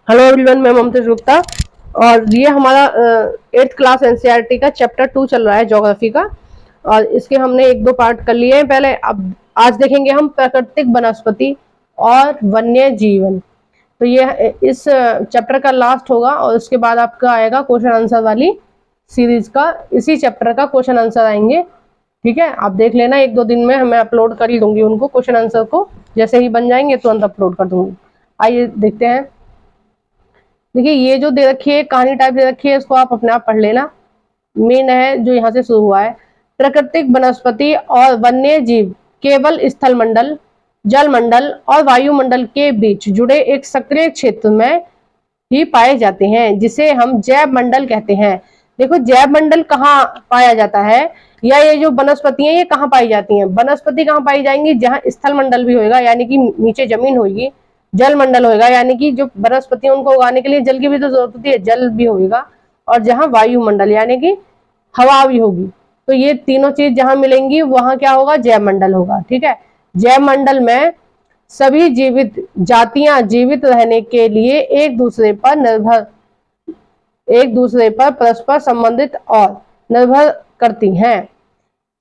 Hello everyone, मैं ममता गुप्ता और ये हमारा 8th क्लास एनसीईआरटी का चैप्टर 2 चल रहा है ज्योग्राफी का। और इसके हमने एक दो पार्ट कर लिए हैं पहले। अब आज देखेंगे हम प्राकृतिक वनस्पति और वन्य जीवन। तो ये इस चैप्टर का लास्ट होगा और उसके बाद आपका आएगा क्वेश्चन आंसर वाली सीरीज का। इसी चैप्टर का क्वेश्चन आंसर आएंगे, ठीक है। आप देख लेना, एक दो दिन में मैं अपलोड कर ही दूंगी उनको, क्वेश्चन आंसर को जैसे ही बन जाएंगे तुरंत अपलोड कर दूंगी। आइए देखते हैं। देखिए, ये जो दे रखी है कहानी टाइप दे रखी है, इसको आप अपने आप पढ़ लेना। मेन है जो यहाँ से शुरू हुआ है, प्राकृतिक वनस्पति और वन्य जीव केवल स्थल मंडल, जल मंडल और वायुमंडल के बीच जुड़े एक सक्रिय क्षेत्र में ही पाए जाते हैं, जिसे हम जैव मंडल कहते हैं। देखो, जैव मंडल कहाँ पाया जाता है, या ये जो वनस्पति है ये कहाँ पाई जाती हैं। वनस्पति कहाँ पाई जाएंगी, जहाँ स्थल मंडल भी होगा यानी कि नीचे जमीन होगी, जल मंडल होगा यानी कि जो वनस्पति उनको उगाने के लिए जल की भी तो जरूरत होती है, जल भी होगा, और जहाँ वायुमंडल यानी कि हवा भी होगी। तो ये तीनों चीज जहां मिलेंगी वहां क्या होगा, जैव मंडल होगा, ठीक है। जैव मंडल में सभी जीवित जातियां जीवित रहने के लिए एक दूसरे पर परस्पर संबंधित और निर्भर करती हैं।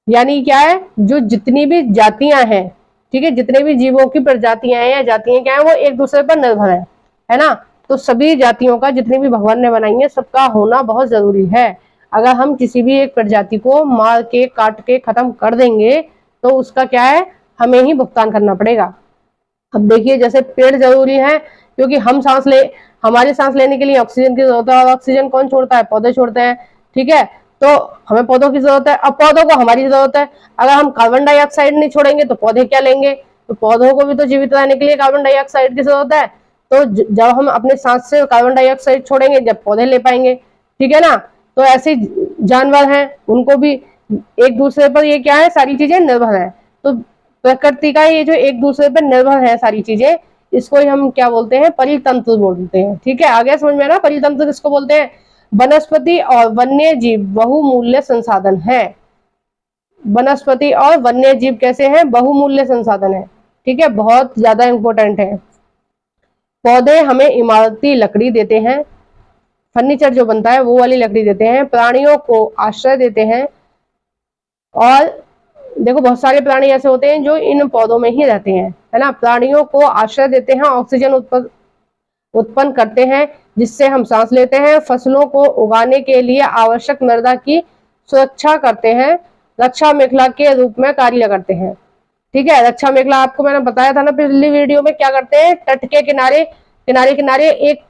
यानी क्या है, जो जितनी भी जातियां हैं, ठीक है, जितने भी जीवों की प्रजातियां हैं या जातियां क्या है, वो एक दूसरे पर निर्भर है ना। तो सभी जातियों का, जितनी भी भगवान ने बनाई है, सबका होना बहुत जरूरी है। अगर हम किसी भी एक प्रजाति को मार के काट के खत्म कर देंगे तो उसका क्या है, हमें ही भुगतान करना पड़ेगा। अब देखिए, जैसे पेड़ जरूरी है क्योंकि हमारी सांस लेने के लिए ऑक्सीजन की जरूरत है, और ऑक्सीजन कौन छोड़ता है, पौधे छोड़ते हैं, ठीक है। तो हमें पौधों की जरूरत है, अब पौधों को हमारी जरूरत है। अगर हम कार्बन डाइऑक्साइड नहीं छोड़ेंगे तो पौधे क्या लेंगे, तो पौधों को भी तो जीवित रहने के लिए कार्बन डाइऑक्साइड की जरूरत है। तो जब हम अपने सांस से कार्बन डाइऑक्साइड छोड़ेंगे जब पौधे ले पाएंगे, ठीक है ना। तो ऐसे जानवर हैं, उनको भी एक दूसरे पर ये क्या है, सारी चीजें निर्भर है। तो प्रकृति का ये जो एक दूसरे पर निर्भर है सारी चीजें, इसको ही हम क्या बोलते हैं, परितंत्र बोलते हैं, ठीक है। आगे समझ में आ रहा, परितंत्र किसको बोलते हैं। वनस्पति और वन्य जीव बहुमूल्य संसाधन है। वनस्पति और वन्य जीव कैसे हैं, बहुमूल्य संसाधन है, ठीक है, बहुत ज्यादा इंपॉर्टेंट है। पौधे हमें इमारती लकड़ी देते हैं, फर्नीचर जो बनता है वो वाली लकड़ी देते हैं। प्राणियों को आश्रय देते हैं, और देखो बहुत सारे प्राणी ऐसे होते हैं जो इन पौधों में ही रहते हैं, है ना। प्राणियों को आश्रय देते हैं, ऑक्सीजन उत्पन्न करते हैं जिससे हम सांस लेते हैं। फसलों को उगाने के लिए आवश्यक मृदा की सुरक्षा करते हैं, रक्षा मेखला के रूप में कार्य करते हैं, ठीक है। रक्षा मेखला आपको मैंने बताया था ना पिछली वीडियो में, क्या करते हैं, तट के किनारे किनारे किनारे एक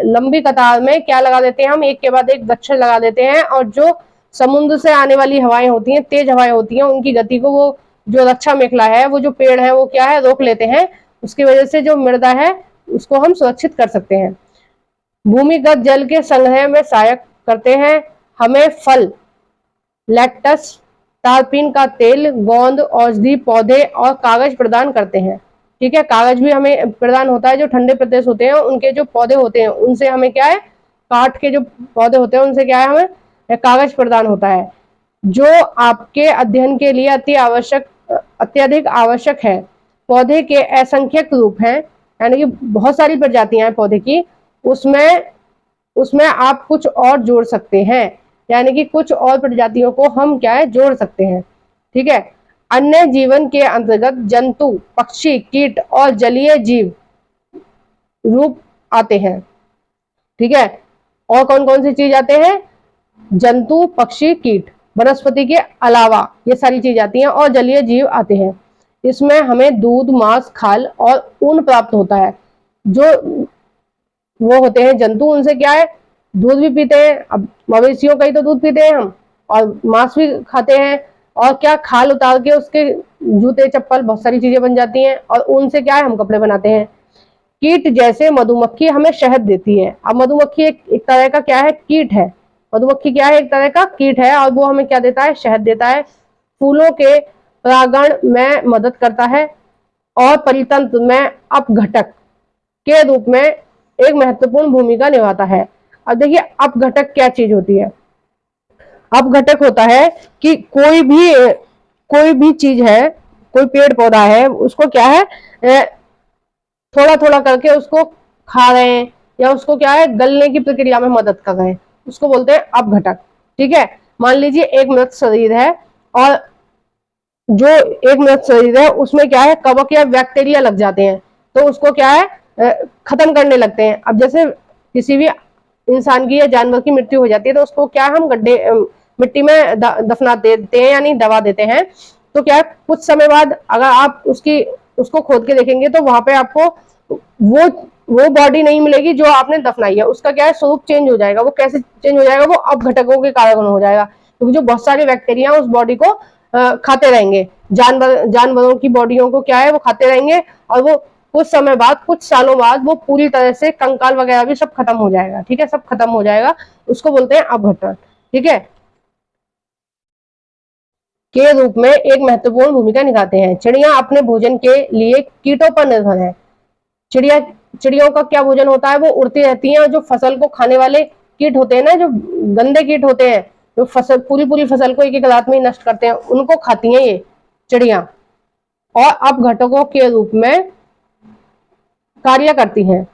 लंबी कतार में क्या लगा देते हैं हम, एक के बाद एक वृक्ष लगा देते हैं, और जो समुद्र से आने वाली हवाएं होती हैं, तेज हवाएं होती हैं, उनकी गति को वो जो रक्षा मेखला है, वो जो पेड़ है वो क्या है, रोक लेते हैं। उसकी वजह से जो मृदा है उसको हम सुरक्षित कर सकते हैं। भूमिगत जल के संग्रह में सहायक करते हैं। हमें फल, लैक्टस, तारपीन का तेल, गोंद, औषधि, पौधे और कागज प्रदान करते हैं, ठीक है। कागज भी हमें प्रदान होता है, जो ठंडे प्रदेश होते हैं उनके जो पौधे होते हैं उनसे हमें क्या है, काठ के जो पौधे होते हैं उनसे क्या है, हमें कागज प्रदान होता है, जो आपके अध्ययन के लिए अत्यधिक आवश्यक है। पौधे के असंख्यक रूप हैं, यानी कि बहुत सारी प्रजातियां हैं पौधे की, उसमें आप कुछ और जोड़ सकते हैं, यानी कि कुछ और प्रजातियों को हम क्या है, जोड़ सकते हैं, ठीक है। अन्य जीवन के अंतर्गत जंतु, पक्षी, कीट और जलीय जीव रूप आते हैं, ठीक है। और कौन कौन सी चीज आते हैं, जंतु, पक्षी, कीट, वनस्पति के अलावा ये सारी चीज आती हैं, और जलीय जीव आते हैं। इसमें हमें दूध, मांस, खाल और ऊन प्राप्त होता है। जो वो होते हैं जंतु, उनसे क्या है, दूध भी पीते हैं, अब मवेशियों का ही तो दूध पीते हैं हम, और मांस भी खाते हैं, और क्या, खाल उतार के उसके जूते, चप्पल, बहुत सारी चीजें बन जाती हैं, और ऊन से क्या है, हम कपड़े बनाते हैं। कीट जैसे मधुमक्खी हमें शहद देती है। अब मधुमक्खी एक तरह का क्या है, कीट है। मधुमक्खी क्या है, एक तरह का कीट है, और वो हमें क्या देता है, शहद देता है। फूलों के परागण में मदद करता है, और परितंत्र में अपघटक के रूप में एक महत्वपूर्ण भूमिका निभाता है। अब देखिए, अपघटक क्या चीज होती है। अपघटक होता है कि कोई भी चीज है, कोई पेड़ पौधा है, उसको क्या है, थोड़ा थोड़ा करके उसको खा रहे हैं, या उसको क्या है गलने की प्रक्रिया में मदद कर रहे हैं, उसको बोलते हैं अपघटक। ठीक है, मान लीजिए एक मृत शरीर है और जो एक मृत शरीर है उसमें क्या है कवक या बैक्टीरिया लग जाते हैं, तो उसको क्या है खत्म करने लगते हैं। अब जैसे किसी भी इंसान की या जानवर की मृत्यु हो जाती है तो उसको क्या हम गड्ढे मिट्टी में दफना देते हैं यानी दबा देते हैं। तो क्या है कुछ समय बाद अगर आप उसको खोद के देखेंगे तो वहां पे आपको वो बॉडी नहीं मिलेगी जो आपने दफनाई है, उसका क्या है स्वरूप चेंज हो जाएगा। वो कैसे चेंज हो जाएगा, वो अपघटकों के कारण हो जाएगा, क्योंकि जो बहुत सारे बैक्टीरिया उस बॉडी को खाते रहेंगे, जानवरों की बॉडियों को क्या है वो खाते रहेंगे, और वो कुछ समय बाद कुछ सालों बाद वो पूरी तरह से कंकाल वगैरह भी सब खत्म हो जाएगा। ठीक है, सब खत्म हो जाएगा, उसको बोलते हैं अपघटन। ठीक है, के रूप में एक महत्वपूर्ण भूमिका निभाते हैं। चिड़िया अपने भोजन के लिए कीटों पर निर्भर है। चिड़ियों का क्या भोजन होता है, वो उड़ती रहती हैं, और जो फसल को खाने वाले कीट होते हैं ना, जो गंदे कीट होते हैं जो फसल पूरी फसल को एक एक रात में ही नष्ट करते हैं, उनको खाती हैं ये चिड़िया, और अपघटकों के रूप में कार्य करती हैं।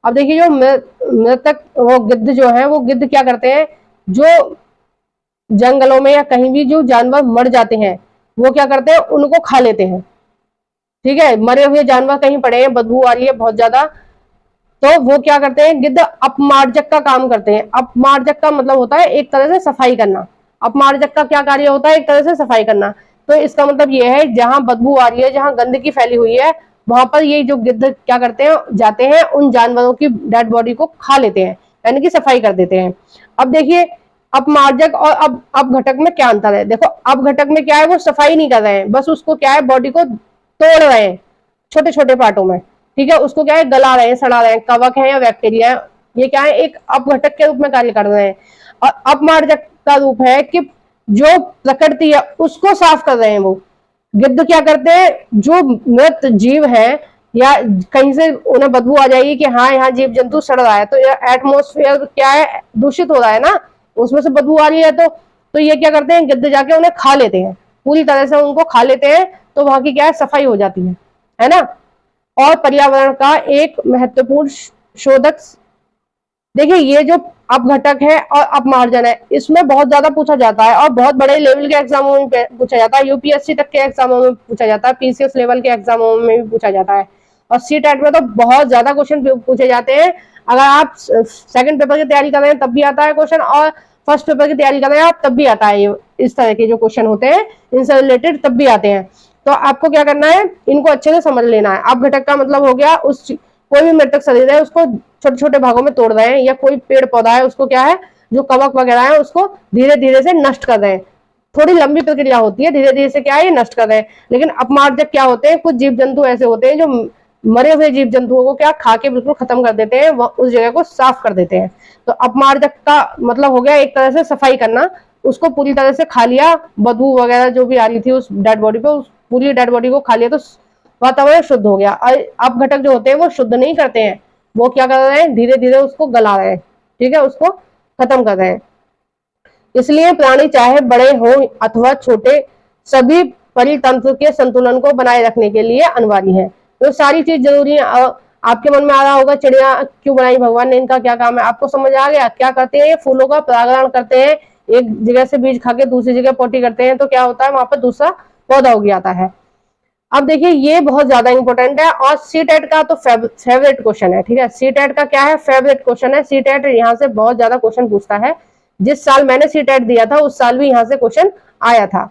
अब देखिए जो मृतक वो गिद्ध जो है, वो गिद्ध क्या करते हैं, जो जंगलों में या कहीं भी जो जानवर मर जाते हैं वो क्या करते हैं उनको खा लेते हैं। ठीक है, मरे हुए जानवर कहीं पड़े हैं, बदबू आ रही है बहुत ज्यादा, तो वो क्या करते हैं गिद्ध अपमार्जक का काम करते हैं। अपमार्जक का मतलब होता है एक तरह से सफाई करना। अपमार्जक का क्या कार्य होता है, एक तरह से सफाई करना। तो इसका मतलब ये है जहां बदबू आ रही है, जहां गंदगी फैली हुई है, वहां पर ये जो गिद्ध क्या करते हैं जाते हैं, उन जानवरों की डेड बॉडी को खा लेते हैं, यानी कि सफाई कर देते हैं। अब देखिए अपमार्जक और अपघटक में क्या अंतर है। देखो अपघटक में क्या है, वो सफाई नहीं कर रहे हैं, बस उसको क्या है बॉडी को तोड़ रहे हैं छोटे छोटे पार्टों में। ठीक है, उसको क्या है गला रहे हैं, सड़ा रहे हैं, कवक है या बैक्टीरिया है, ये क्या है एक अपघटक के रूप में कार्य कर रहे हैं। और अपमार्जक का रूप है कि जो प्रकृति है उसको साफ कर रहे हैं। वो गिद्ध क्या करते हैं, जो मृत जीव है या कहीं से उन्हें बदबू आ जाएगी कि हाँ यहाँ जीव जंतु सड़ रहा है, तो एटमोस्फेयर क्या है दूषित हो रहा है ना, उसमें से बदबू आ रही है, तो ये क्या करते हैं गिद्ध जाके उन्हें खा लेते हैं, पूरी तरह से उनको खा लेते हैं, तो वहां की क्या है सफाई हो जाती है ना। और पर्यावरण का एक महत्वपूर्ण शोधक। देखिए ये जो अपघटक है और अपमार्जन है, इसमें बहुत ज्यादा पूछा जाता है और बहुत बड़े लेवल के एग्जामों में पूछा जाता है, यूपीएससी तक के एग्जामों में पूछा जाता है, पीसीएस लेवल के एग्जामों में भी पूछा जाता है, और सीटेट में तो बहुत ज्यादा क्वेश्चन पूछे जाते हैं। अगर आप सेकंड पेपर की तैयारी कर रहे हैं तब भी आता है क्वेश्चन, और फर्स्ट पेपर की तैयारी कर रहे हैं आप तब भी आता है। इस तरह के जो क्वेश्चन होते हैं इनसे रिलेटेड तब भी आते हैं। तो आपको क्या करना है, इनको अच्छे से समझ लेना है। अपघटक का मतलब हो गया उस कोई भी मृतक शरीर है उसको छोटे छोटे भागों में तोड़ रहे हैं, या कोई पेड़ पौधा है उसको क्या है जो कवक वगैरह है उसको धीरे धीरे से नष्ट कर रहे हैं। थोड़ी लंबी प्रक्रिया होती है, धीरे धीरे से क्या है ये नष्ट कर रहे हैं। लेकिन अपमार्जक क्या होते हैं, कुछ जीव जंतु ऐसे होते हैं जो मरे हुए जीव जंतुओं को क्या खा के बिल्कुल खत्म कर देते हैं, उस जगह को साफ कर देते हैं। तो अपमार्जक का मतलब हो गया एक तरह से सफाई करना, उसको पूरी तरह से खा लिया, बदबू वगैरह जो भी आ रही थी उस डेड बॉडी पे, उस पूरी डेड बॉडी को खा लिया तो वातावरण शुद्ध हो गया। और अपघटक जो होते हैं वो शुद्ध नहीं करते हैं, वो क्या कर रहे हैं धीरे धीरे उसको गला रहे हैं। ठीक है, उसको खत्म कर रहे हैं। इसलिए प्राणी चाहे बड़े हो अथवा छोटे, सभी परितंत्र के संतुलन को बनाए रखने के लिए अनिवार्य है। तो सारी चीज जरूरी है। आपके मन में आ रहा होगा चिड़िया क्यों बनाई भगवान ने, इनका क्या काम है, आपको समझ आ गया। क्या करते हैं ये फूलों का परागण करते हैं, एक जगह से बीज खा के दूसरी जगह पोटी करते हैं, तो क्या होता है वहां पर दूसरा पौधा उग जाता है। अब देखिए ये बहुत ज्यादा इंपॉर्टेंट है, और सीटेट का तो फेवरेट क्वेश्चन है। ठीक है, सीटेट का क्या है फेवरेट क्वेश्चन है। सीटेट यहाँ से बहुत ज्यादा क्वेश्चन पूछता है। जिस साल मैंने सीटेट दिया था उस साल भी यहाँ से क्वेश्चन आया था।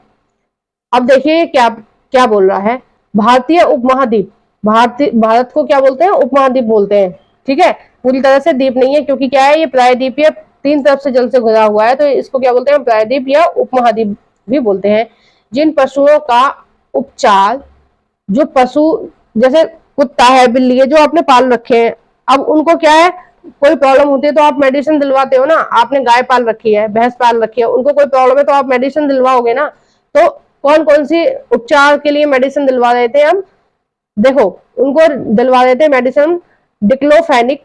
अब देखिए क्या क्या बोल रहा है, भारतीय उपमहाद्वीप, भारत को क्या बोलते हैं उपमहाद्वीप बोलते हैं। ठीक है, पूरी तरह से द्वीप नहीं है, क्योंकि क्या है ये प्रायद्वीप या तीन तरफ से जल से घिरा हुआ है, तो इसको क्या बोलते हैं प्रायद्वीप या उपमहाद्वीप भी बोलते हैं। जिन पशुओं का उपचार, जो पशु जैसे कुत्ता है बिल्ली है जो आपने पाल रखे हैं, अब उनको क्या है कोई प्रॉब्लम होती है तो आप मेडिसिन दिलवाते हो ना। आपने गाय पाल रखी है, भैंस पाल रखी है, उनको कोई प्रॉब्लम है तो आप मेडिसिन दिलवाओगे ना। तो कौन कौन सी उपचार के लिए मेडिसिन दिलवा रहे थे हम, देखो उनको दिलवा रहे थे मेडिसिन डिक्लोफेनिक,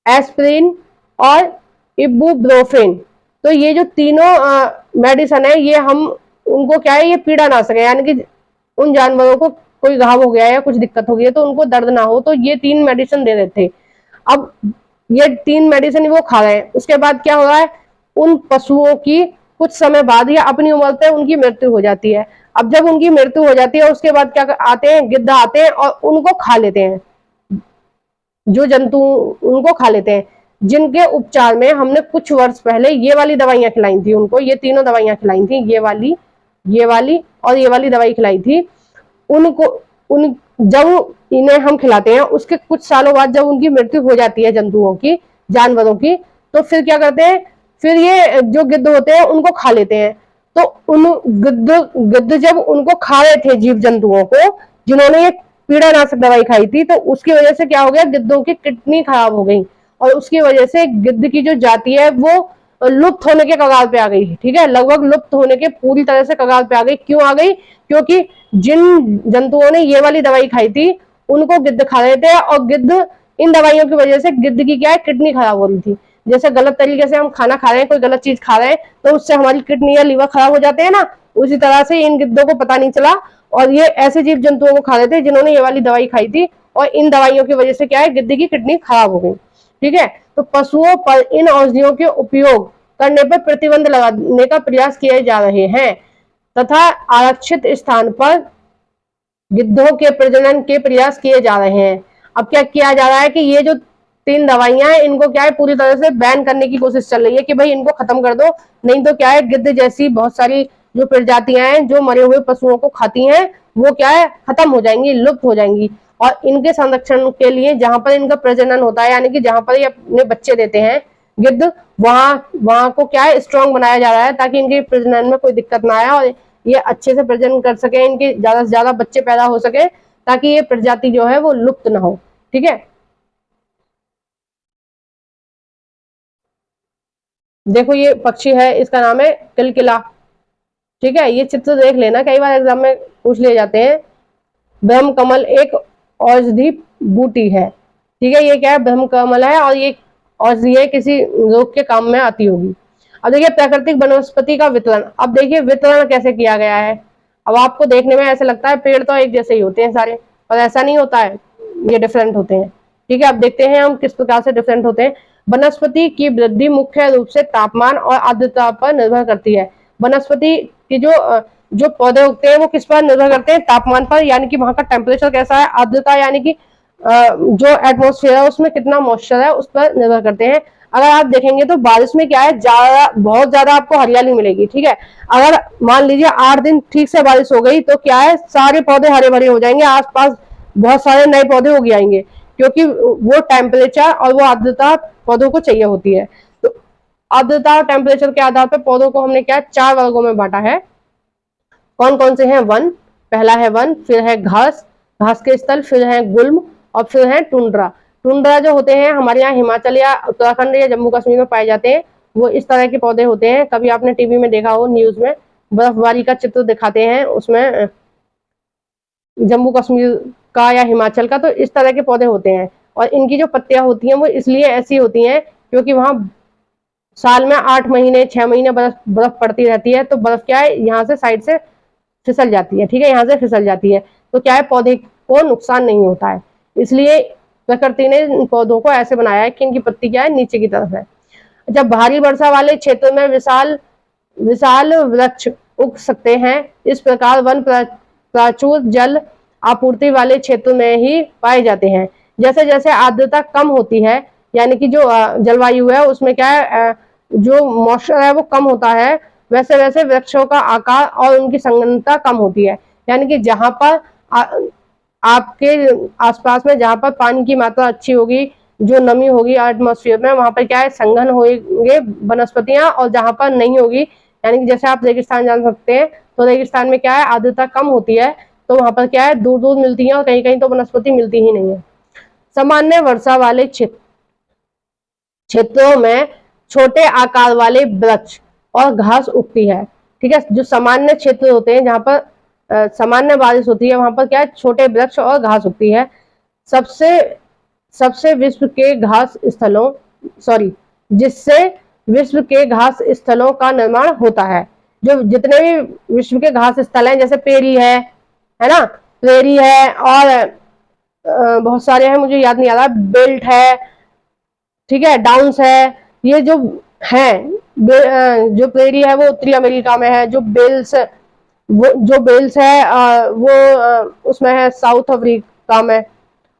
एस्पिरिन और इबुप्रोफेन। तो ये जो तीनों मेडिसिन है ये हम उनको क्या है ये पीड़ा ना सके, यानी कि उन जानवरों को कोई घाव हो गया या कुछ दिक्कत हो गई है तो उनको दर्द ना हो, तो ये तीन मेडिसिन दे रहे थे। अब ये 3 मेडिसिन वो खा रहे हैं, उसके बाद क्या हो रहा है, उन पशुओं की कुछ समय बाद या अपनी उम्र पे उनकी मृत्यु हो जाती है। अब जब उनकी मृत्यु हो जाती है, उसके बाद क्या आते हैं, गिद्ध आते हैं और उनको खा लेते हैं, जो जंतु उनको खा लेते हैं, जिनके उपचार में हमने कुछ वर्ष पहले ये वाली दवाइयां खिलाई थी उनको, ये तीनों दवाइयां खिलाई थी, ये वाली और ये वाली दवाई खिलाई थी उनको। उन जब इन्हें हम खिलाते हैं, उसके कुछ सालों बाद जब उनकी मृत्यु हो जाती है जंतुओं की, जानवरों की, तो फिर क्या करते हैं, फिर ये जो गिद्ध होते हैं उनको खा लेते हैं। तो उन गिद्ध जब उनको खा रहे थे जीव जंतुओं को, जिन्होंने ये पीड़ानाशक दवाई खाई थी, तो उसकी वजह से क्या हो गया, गिद्धों की किडनी खराब हो गई और उसकी वजह से गिद्ध की जो जाति है वो लुप्त होने के कगार पे आ गई। ठीक है, लगभग लुप्त होने के पूरी तरह से कगार पे आ गई। क्यों आ गई? क्योंकि जिन जंतुओं ने ये वाली दवाई खाई थी उनको गिद्ध खा रहे थे और गिद्ध, इन दवाइयों की वजह से गिद्ध की क्या है, किडनी खराब हो रही थी। जैसे गलत तरीके से हम खाना खा रहे हैं, कोई गलत चीज खा रहे हैं, तो उससे हमारी किडनी या लीवर खराब हो जाते हैं ना, उसी तरह से इन गिद्धों को पता नहीं चला और ये ऐसे जीव जंतुओं को खा रहे थे जिन्होंने ये वाली दवाई खाई थी और इन दवाइयों की वजह से क्या है, गिद्ध की किडनी खराब हो गई। ठीक है, तो पशुओं पर इन औषधियों के उपयोग करने पर प्रतिबंध लगाने का प्रयास किए जा रहे हैं तथा आरक्षित स्थान पर गिद्धों के प्रजनन के प्रयास किए जा रहे हैं। अब क्या किया जा रहा है कि ये जो 3 दवाइयां हैं, इनको क्या है, पूरी तरह से बैन करने की कोशिश चल रही है कि भाई इनको खत्म कर दो, नहीं तो क्या है, गिद्ध जैसी बहुत सारी जो प्रजातियां हैं जो मरे हुए पशुओं को खाती हैं, वो क्या है, खत्म हो जाएंगी, लुप्त हो जाएंगी। और इनके संरक्षण के लिए जहां पर इनका प्रजनन होता है, यानी कि जहां पर ये अपने बच्चे देते हैं गिद्ध, वहां को क्या है, स्ट्रांग बनाया जा रहा है ताकि इनके प्रजनन में कोई दिक्कत ना आए और ये अच्छे से प्रजनन कर सके, इनके ज्यादा से ज्यादा बच्चे पैदा हो सके, ताकि ये प्रजाति जो है वो लुप्त ना हो। ठीक है, देखो ये पक्षी है, इसका नाम है किलकिला। ठीक है, ये चित्र देख लेना, कई बार एग्जाम में पूछ लिए जाते हैं। ब्रह्म कमल एक औषधि बूटी है। ठीक है, ये क्या है, ब्रह्म कमल है और ये औषधि है, किसी रोग के काम में आती होगी। अब देखिए प्राकृतिक वनस्पति का वितरण। अब देखिए वितरण कैसे किया गया है। अब आपको देखने में ऐसे लगता है पेड़ तो एक जैसे ही होते हैं सारे, पर ऐसा नहीं होता है, ये डिफरेंट होते हैं। ठीक है, अब देखते हैं हम किस प्रकार से डिफरेंट होते हैं। वनस्पति की वृद्धि मुख्य रूप से तापमान और आर्द्रता पर निर्भर करती है। वनस्पति की जो पौधे उगते हैं वो किस पर निर्भर करते हैं, तापमान पर, यानी कि वहां का टेम्परेचर कैसा है, आर्द्रता यानी कि जो एटमॉस्फेयर है उसमें कितना मॉइस्चर है, उस पर निर्भर करते हैं। अगर आप देखेंगे तो बारिश में क्या है, बहुत ज्यादा आपको हरियाली मिलेगी। ठीक है, अगर मान लीजिए 8 दिन ठीक से बारिश हो गई तो क्या है, सारे पौधे हरे भरे हो जाएंगे, आसपास बहुत सारे नए पौधे उग आएंगे, क्योंकि वो टेम्परेचर और वो आर्द्रता पौधों को चाहिए होती है। तो आर्द्रता और टेम्परेचर के आधार पर पौधों को हमने क्या 4 वर्गों में बांटा है। कौन कौन से हैं? वन, पहला है वन, फिर है घास, घास के स्थल, फिर है गुल्म और फिर है टुंड्रा। टुंड्रा जो होते हैं हमारे यहाँ हिमाचल या उत्तराखंड या जम्मू कश्मीर में पाए जाते हैं, वो इस तरह के पौधे होते हैं। कभी आपने टीवी में देखा हो, न्यूज में बर्फबारी का चित्र दिखाते हैं, उसमें जम्मू कश्मीर का या हिमाचल का, तो इस तरह के पौधे होते हैं। और इनकी जो पत्तियां होती हैं वो इसलिए ऐसी होती हैं क्योंकि वहां साल में 8 महीने 6 महीने बर्फ पड़ती रहती है, तो बर्फ क्या है, यहाँ से साइड से फिसल जाती है। ठीक है, यहाँ से फिसल जाती है, तो क्या है, पौधे को नुकसान नहीं होता है। इसलिए प्रकृति ने इन पौधों को ऐसे बनाया है कि इनकी पत्ती क्या है, नीचे की तरफ है। जब भारी वर्षा वाले क्षेत्र में विशाल विशाल वृक्ष उग सकते हैं। इस प्रकार वन प्रचुर जल आपूर्ति वाले क्षेत्र में ही पाए जाते हैं। जैसे जैसे आर्द्रता कम होती है, यानी कि जो जलवायु है उसमें क्या है, जो मॉइस्चर है वो कम होता है, वैसे वैसे वृक्षों का आकार और उनकी संघनता कम होती है। यानी कि जहां पर आपके आसपास में जहां पर पानी की मात्रा अच्छी होगी, जो नमी होगी एटमॉस्फेयर में, वहां पर क्या है, संघन होंगे वनस्पतियां, और जहां पर नहीं होगी, यानी कि जैसे आप रेगिस्तान जान सकते हैं, तो रेगिस्तान में क्या है, आर्द्रता कम होती है, तो वहां पर क्या है, दूर दूर मिलती है और कहीं कहीं तो वनस्पति मिलती ही नहीं है। सामान्य वर्षा वाले क्षेत्रों में छोटे आकार वाले वृक्ष और घास उगती है। ठीक है, जो सामान्य क्षेत्र होते हैं जहां पर सामान्य बारिश होती है, वहां पर क्या है, छोटे वृक्ष और घास उगती है। सबसे विश्व के घास स्थलों जिससे विश्व के घास स्थलों का निर्माण होता है। जो जितने भी विश्व के घास स्थल हैं, जैसे पेरी है ना, प्रेरी है, और बहुत सारे हैं, मुझे याद नहीं आ रहा, बेल्ट है, ठीक है, डाउन्स है, ये जो है जो प्रेरी है वो उत्तरी अमेरिका में है, जो बेल्स है वो उसमें है साउथ अफ्रीका में,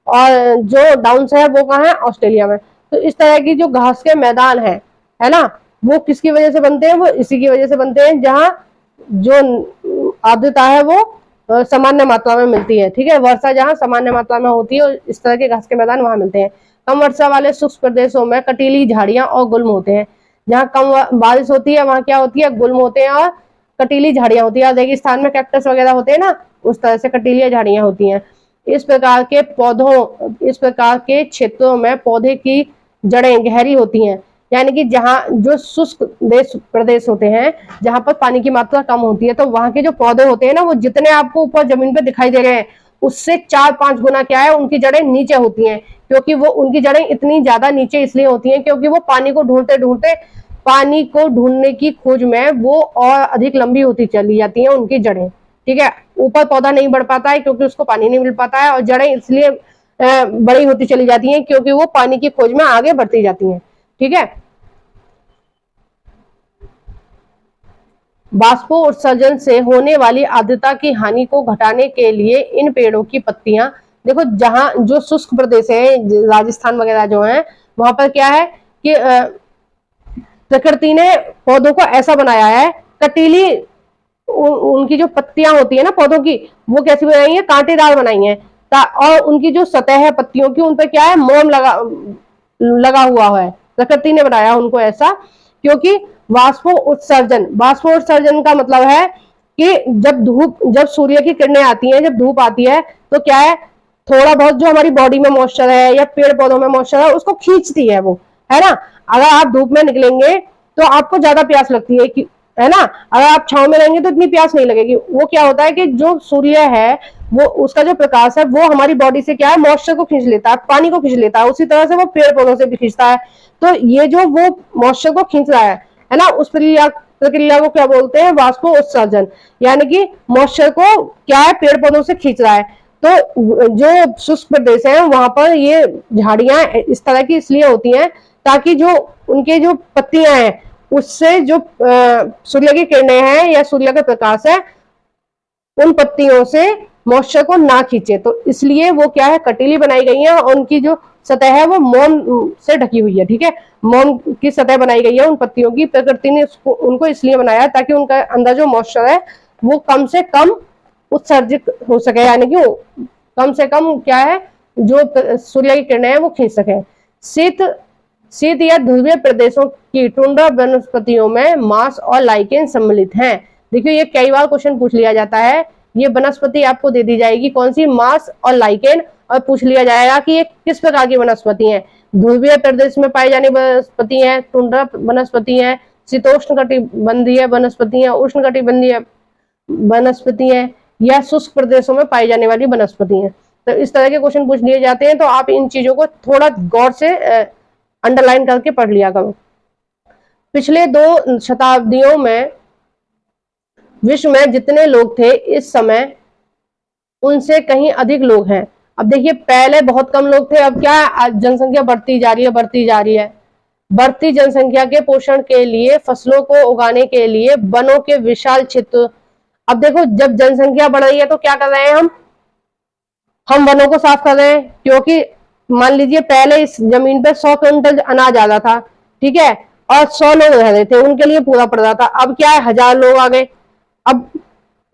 और जो डाउन्स है वो कहाँ है, ऑस्ट्रेलिया में। तो इस तरह की जो घास के मैदान है ना, वो किसकी वजह से बनते हैं, वो इसी की वजह से बनते हैं जहाँ जो आर्द्रता है वो सामान्य मात्रा में मिलती है। ठीक है, वर्षा जहाँ सामान्य मात्रा में होती है और इस तरह के घास के मैदान वहां मिलते हैं। कम वर्षा वाले शुष्क प्रदेशों में कटीली झाड़ियां और गुल्म होते हैं। जहाँ कम बारिश होती है वहां क्या होती है, गुल्म होते हैं और कटीली झाड़ियां होती है। रेगिस्तान में कैक्टस वगैरह होते हैं ना, उस तरह से कटीली झाड़ियां होती हैं। इस प्रकार के क्षेत्रों में पौधे की जड़ें गहरी होती हैं, यानी कि जहाँ जो शुष्क प्रदेश होते हैं जहां पर पानी की मात्रा कम होती है, तो वहां के जो पौधे होते हैं ना, वो जितने आपको ऊपर जमीन पे दिखाई दे रहे हैं उससे 4-5 गुना क्या है, उनकी जड़ें नीचे होती हैं। क्योंकि वो उनकी जड़ें इतनी ज्यादा नीचे इसलिए होती हैं क्योंकि वो पानी को ढूंढने की खोज में वो और अधिक लंबी होती चली जाती हैं उनकी जड़ें। ठीक है, ऊपर पौधा नहीं बढ़ पाता है क्योंकि उसको पानी नहीं मिल पाता है, और जड़ें इसलिए बड़ी होती चली जाती हैं क्योंकि वो पानी की खोज में आगे बढ़ती जाती हैं। ठीक है, बाष्पोत्सर्जन से होने वाली आर्द्रता की हानि को घटाने के लिए इन पेड़ों की पत्तियां, देखो जहां जो शुष्क प्रदेश है राजस्थान वगैरह जो है, वहां पर क्या है कि प्रकृति ने पौधों को ऐसा बनाया है, कटीली उनकी जो पत्तियां होती है ना पौधों की, वो कैसी बनाई है, कांटेदार बनाई है। और उनकी जो सतह है पत्तियों की, उन पर क्या है, मोम लगा हुआ है। प्रकृति ने बनाया उनको ऐसा क्योंकि वाष्पोत्सर्जन का मतलब है कि जब सूर्य की किरणें आती हैं, जब धूप आती है, तो क्या है, थोड़ा बहुत जो हमारी बॉडी में मॉइस्चर है या पेड़ पौधों में मॉइस्चर है उसको खींचती है वो, है ना। अगर आप धूप में निकलेंगे तो आपको ज्यादा प्यास लगती है, है ना। अगर आप छांव में रहेंगे तो इतनी प्यास नहीं लगेगी। वो क्या होता है कि जो सूर्य है वो उसका जो प्रकाश है वो हमारी बॉडी से क्या है, मॉइस्चर को खींच लेता है, पानी को खींच लेता है, उसी तरह से वो पेड़ पौधों से भी खींचता है। तो ये जो वो मॉइस्चर को खींच रहा है ना, उस प्रक्रिया को क्या बोलते हैं, वाष्पोत्सर्जन। यानी कि मॉइस्चर को क्या है, पेड़ पौधों से खींच रहा है। तो जो शुष्क प्रदेश है वहां पर ये झाड़ियां इस तरह की इसलिए होती हैं ताकि जो उनके जो पत्तियां हैं उससे जो सूर्य की किरणें हैं या सूर्य का प्रकाश है उन पत्तियों से मॉइस्चर को ना खींचे। तो इसलिए वो क्या है, कटीली बनाई गई है और उनकी जो सतह है वो मोम से ढकी हुई है। ठीक है, मोम की सतह बनाई गई है उन पत्तियों की। प्रकृति ने उनको इसलिए बनाया ताकि उनका अंदर जो मॉइस्चर है वो कम से कम उत्सर्जित हो सके, यानी कि कम से कम क्या है, जो सूर्य की किरणें हैं वो खींच सके। शीत या ध्रुवीय प्रदेशों की टुंड्रा वनस्पतियों में मांस और लाइकेन सम्मिलित हैं। देखिए ये कई बार क्वेश्चन पूछ लिया जाता है, ये वनस्पति आपको दे दी जाएगी कौन सी, मांस और लाइकेन, और पूछ लिया जाएगा कि ये किस प्रकार की वनस्पति है। ध्रुवीय प्रदेश में पाई जाने वनस्पति है, टुंड्रा वनस्पति है, शीतोष्ण कटिबंधीय वनस्पति है, उष्ण कटिबंधीय वनस्पति है, या शुष्क प्रदेशों में पाई जाने वाली वनस्पति है। तो इस तरह के क्वेश्चन पूछ लिए जाते हैं, तो आप इन चीजों को थोड़ा गौर से अंडरलाइन करके पढ़ लिया करो। पिछले 2 शताब्दियों में विश्व में जितने लोग थे इस समय उनसे कहीं अधिक लोग हैं। अब देखिए पहले बहुत कम लोग थे, अब क्या है, जनसंख्या बढ़ती जा रही है। बढ़ती जनसंख्या के पोषण के लिए, फसलों को उगाने के लिए वनों के विशाल क्षेत्र। अब देखो जब जनसंख्या बढ़ रही है तो क्या कर रहे हैं हम वनों को साफ कर रहे हैं, क्योंकि मान लीजिए पहले इस जमीन पे 100 क्विंटल अनाज आता था, ठीक है, और 100 लोग रह रहे थे, उनके लिए पूरा पड़ रहा था। अब क्या है, 1000 लोग आ गए, अब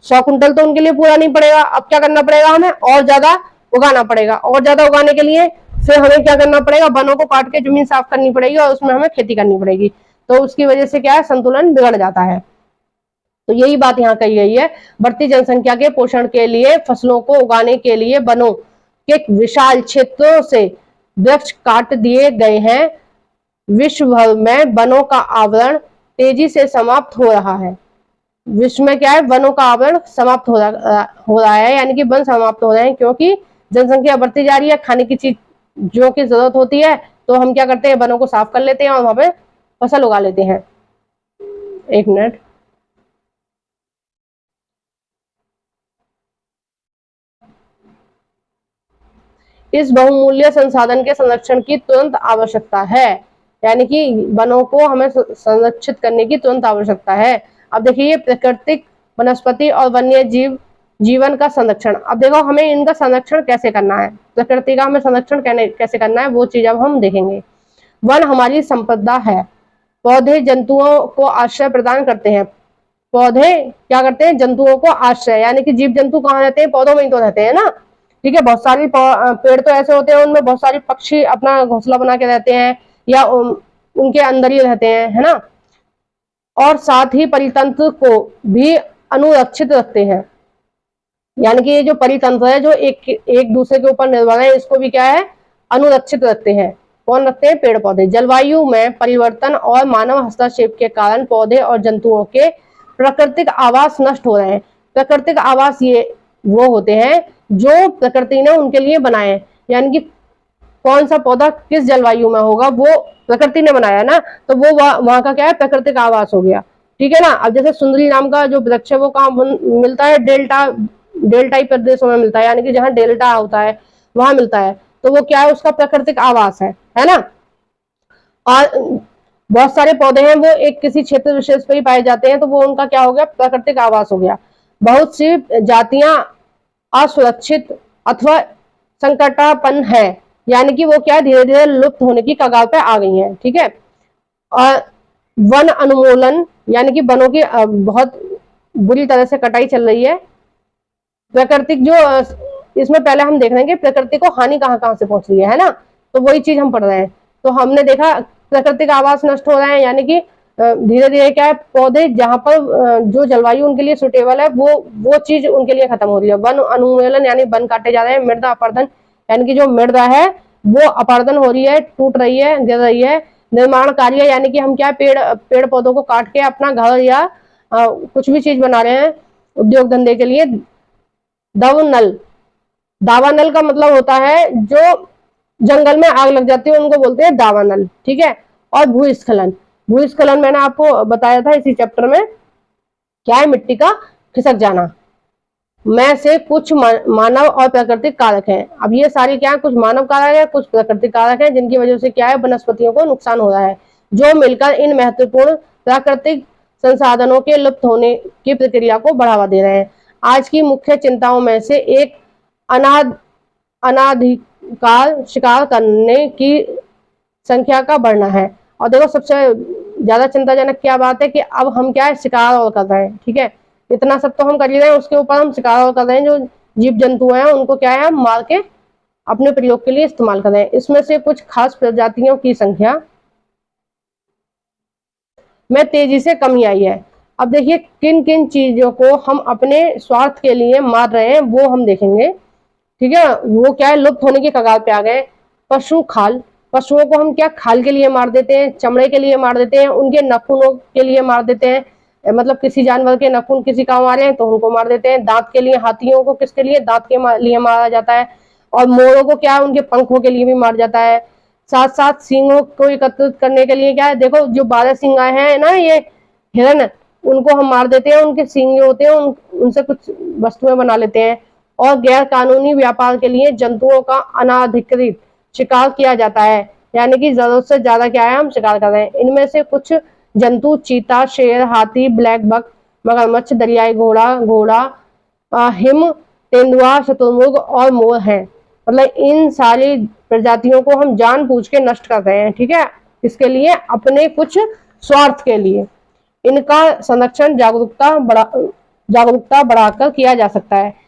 100 क्विंटल तो उनके लिए पूरा नहीं पड़ेगा। अब क्या करना पड़ेगा, हमें और ज्यादा उगाना पड़ेगा। और ज्यादा उगाने के लिए फिर हमें क्या करना पड़ेगा, वनों को काट के जमीन साफ करनी पड़ेगी और उसमें हमें खेती करनी पड़ेगी। तो उसकी वजह से क्या है, संतुलन बिगड़ जाता है। तो यही बात यहाँ कही गई है, बढ़ती जनसंख्या के पोषण के लिए, फसलों को उगाने के लिए वनों के विशाल क्षेत्रों से वृक्ष काट दिए गए हैं। विश्व भर में वनों का आवरण तेजी से समाप्त हो रहा है। विश्व में क्या है, वनों का आवरण समाप्त हो रहा है, यानी कि वन समाप्त हो रहे हैं, क्योंकि जनसंख्या बढ़ती जा रही है, खाने की चीजों की जरूरत होती है, तो हम क्या करते हैं, वनों को साफ कर लेते हैं और वहां पे फसल उगा लेते हैं। 1 मिनट। इस बहुमूल्य संसाधन के संरक्षण की तुरंत आवश्यकता है। यानी कि वनों को हमें संरक्षित करने की तुरंत आवश्यकता है। अब देखिए ये प्राकृतिक वनस्पति और वन्य जीव जीवन का संरक्षण। अब देखो हमें इनका संरक्षण कैसे करना है, प्रकृति का हमें संरक्षण कैसे करना है वो चीज अब हम देखेंगे। वन हमारी संपदा है। पौधे जंतुओं को आश्रय प्रदान करते हैं। पौधे क्या करते हैं, जंतुओं को आश्रय, यानी कि जीव जंतु कहाँ रहते हैं, पौधों में ही तो रहते हैं ना। ठीक है, बहुत सारी पेड़ तो ऐसे होते हैं उनमें बहुत सारे पक्षी अपना घोंसला बना के रहते हैं या उनके अंदर ही रहते हैं, है ना। और साथ ही परितंत्र को भी अनुरक्षित रखते हैं। यानी कि ये जो परितंत्र है जो एक दूसरे के ऊपर निर्भर है, इसको भी क्या है, अनुरक्षित रखते हैं। कौन रखते हैं, पेड़ पौधे। जलवायु में परिवर्तन और मानव हस्तक्षेप के कारण पौधे और जंतुओं के प्राकृतिक आवास नष्ट हो रहे हैं। प्राकृतिक आवास ये वो होते हैं जो प्रकृति ने उनके लिए बनाए हैं। यानी कि कौन सा पौधा किस जलवायु में होगा वो प्रकृति ने बनाया ना, तो वो वहां का क्या है, प्राकृतिक आवास हो गया। ठीक है ना। अब जैसे सुंदरी नाम का जो वृक्ष है वो कहाँ मिलता है, डेल्टाई प्रदेशों में मिलता है, यानी कि जहाँ डेल्टा होता है वहां मिलता है, तो वो क्या है, उसका प्राकृतिक आवास है ना। और बहुत सारे पौधे हैं वो एक किसी क्षेत्र विशेष पर ही पाए जाते हैं, तो वो उनका क्या हो गया, प्राकृतिक आवास हो गया। बहुत सी जातियां असुरक्षित अथवा संकटापन्न है, यानी कि वो क्या धीरे धीरे लुप्त होने की कगार पे आ गई हैं। ठीक है। और वन अनुमूलन, यानी कि वनों की बहुत बुरी तरह से कटाई चल रही है। प्राकृतिक जो इसमें पहले हम देख रहे हैं कि प्रकृति को हानि कहाँ कहाँ से पहुंच रही है ना, तो वही चीज हम पढ़ रहे हैं। तो हमने देखा प्राकृतिक आवास नष्ट हो रहे हैं, यानी कि धीरे धीरे क्या है, पौधे जहां पर जो जलवायु उनके लिए सुटेबल है वो चीज उनके लिए खत्म हो रही है। वन अनुमूलन यानी वन काटे जा रहे हैं। मृदा अपरदन, यानी कि जो मृदा है वो अपरदन हो रही है, टूट रही है, गिर रही है। निर्माण कार्य, यानी कि हम क्या पेड़ पौधों को काट के अपना घर या कुछ भी चीज बना रहे हैं उद्योग धंधे के लिए। दावानल, दावानल का मतलब होता है जो जंगल में आग लग जाती है उनको बोलते हैं दावानल। ठीक है। और भूस्खलन, भूस्खलन मैंने आपको बताया था इसी चैप्टर में, क्या है, मिट्टी का खिसक जाना में से कुछ मानव और प्राकृतिक कारक हैं। अब ये सारे क्या है, कुछ मानव कारक है, कुछ प्राकृतिक कारक हैं, जिनकी वजह से क्या है, वनस्पतियों को नुकसान हो रहा है, जो मिलकर इन महत्वपूर्ण प्राकृतिक संसाधनों के लुप्त होने की प्रक्रिया को बढ़ावा दे रहे हैं। आज की मुख्य चिंताओं में से एक अनाधिकार शिकार करने की संख्या का बढ़ना है। और देखो सबसे ज्यादा चिंताजनक क्या बात है कि अब हम क्या है, शिकार और कर रहे हैं। ठीक है, इतना सब तो हम कर ही रहे हैं, उसके ऊपर हम शिकार और कर रहे हैं। जो जीव जंतु हैं उनको क्या है, हम मार के अपने प्रयोग के लिए इस्तेमाल कर रहे हैं। इसमें से कुछ खास प्रजातियों की संख्या में तेजी से कमी आई है। अब देखिए किन किन चीजों को हम अपने स्वार्थ के लिए मार रहे हैं वो हम देखेंगे। ठीक है, वो क्या है, लुप्त होने की कगार पे आ गए। पशु खाल, पशुओं को हम क्या खाल के लिए मार देते हैं, चमड़े के लिए मार देते हैं, उनके नाखूनों के लिए मार देते हैं। मतलब किसी जानवर के नाखून किसी काम आ रहे हैं तो उनको मार देते हैं। दांत के लिए, हाथियों को किसके लिए, दांत के लिए मारा जाता है। और मोरों को क्या है, उनके पंखों के लिए भी मारा जाता है। साथ साथ सींगों को एकत्रित करने के लिए क्या है, देखो जो 12 सींग आए हैं ना, ये हिरन, उनको हम मार देते हैं, उनके सींग जो होते हैं उनसे कुछ वस्तुएं बना लेते हैं। और गैर कानूनी व्यापार के लिए जंतुओं का अनाधिकृत शिकार किया जाता है, यानी कि जरूरत से ज्यादा क्या है, हम शिकार कर रहे हैं। इनमें से कुछ जंतु चीता, शेर, हाथी, ब्लैक बक, मगरमच्छ, दरियाई घोड़ा, हिम तेंदुआ, शुतुरमुर्ग और मोर हैं। मतलब इन सारी प्रजातियों को हम जानबूझ के नष्ट कर रहे हैं। ठीक है, इसके लिए अपने कुछ स्वार्थ के लिए। इनका संरक्षण जागरूकता बढ़ाकर किया जा सकता है।